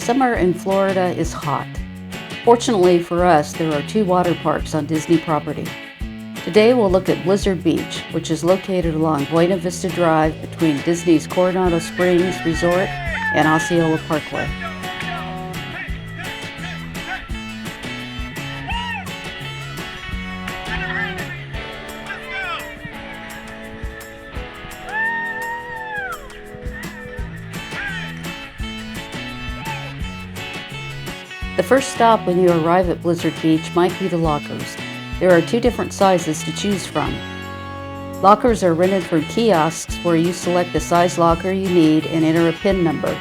Summer in Florida is hot. Fortunately for us, there are 2 water parks on Disney property. Today we'll look at Blizzard Beach, which is located along Buena Vista Drive between Disney's Coronado Springs Resort and Osceola Parkway. The first stop when you arrive at Blizzard Beach might be the lockers. There are 2 different sizes to choose from. Lockers are rented from kiosks where you select the size locker you need and enter a PIN number.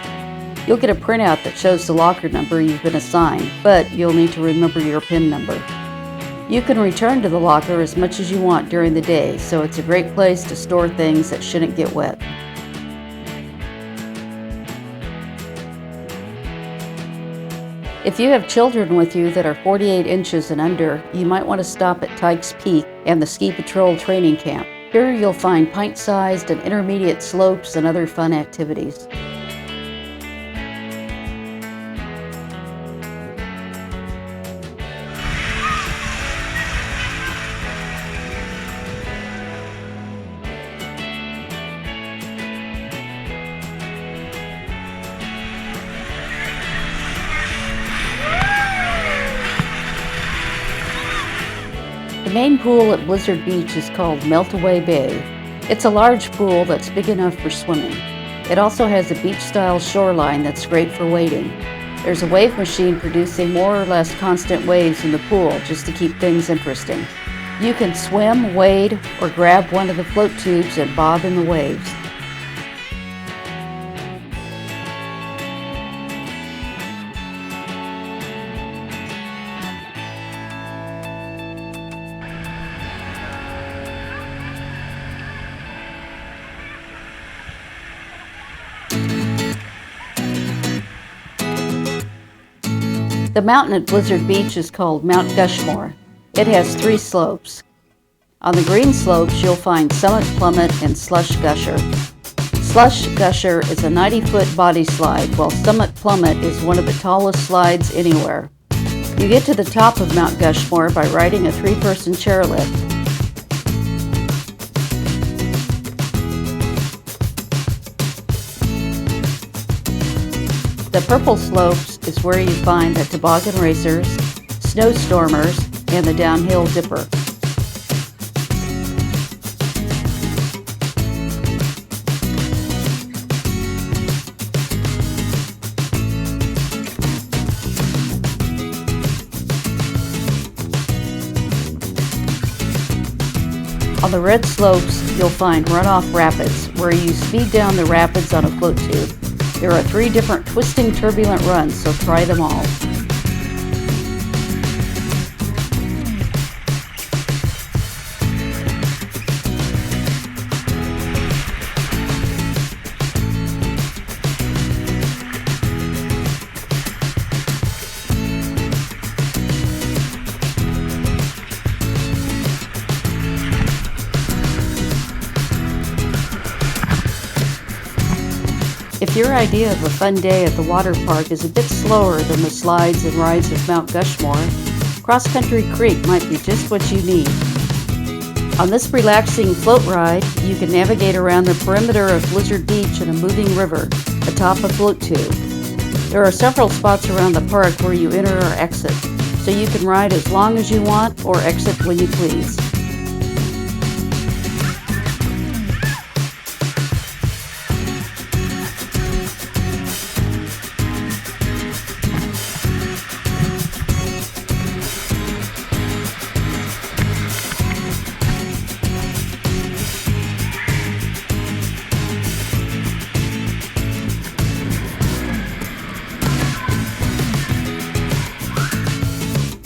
You'll get a printout that shows the locker number you've been assigned, but you'll need to remember your PIN number. You can return to the locker as much as you want during the day, so it's a great place to store things that shouldn't get wet. If you have children with you that are 48 inches and under, you might want to stop at Tykes Peak and the Ski Patrol Training Camp. Here you'll find pint-sized and intermediate slopes and other fun activities. The main pool at Blizzard Beach is called Meltaway Bay. It's a large pool that's big enough for swimming. It also has a beach-style shoreline that's great for wading. There's a wave machine producing more or less constant waves in the pool just to keep things interesting. You can swim, wade, or grab one of the float tubes and bob in the waves. The mountain at Blizzard Beach is called Mount Rushmore. It has 3 slopes. On the green slopes, you'll find Summit Plummet and Slush Gusher. Slush Gusher is a 90-foot body slide, while Summit Plummet is one of the tallest slides anywhere. You get to the top of Mount Rushmore by riding a 3-person chairlift. The purple slopes is where you find the toboggan racers, snowstormers, and the downhill dipper. On the red slopes, you'll find Runoff Rapids, where you speed down the rapids on a float tube. There are 3 different twisting turbulent runs, so try them all. If your idea of a fun day at the water park is a bit slower than the slides and rides of Mount Rushmore, Cross Country Creek might be just what you need. On this relaxing float ride, you can navigate around the perimeter of Blizzard Beach in a moving river atop a float tube. There are several spots around the park where you enter or exit, so you can ride as long as you want or exit when you please.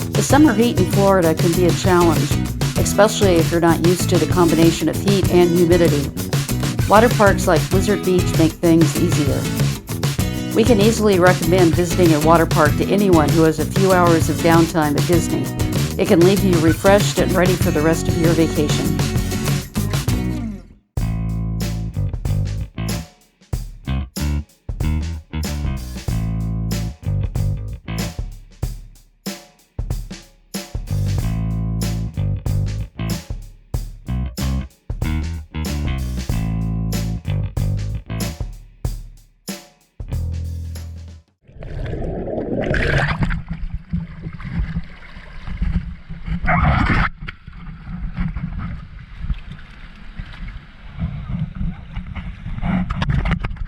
The summer heat in Florida can be a challenge, especially if you're not used to the combination of heat and humidity. Water parks like Blizzard Beach make things easier. We can easily recommend visiting a water park to anyone who has a few hours of downtime at Disney. It can leave you refreshed and ready for the rest of your vacation.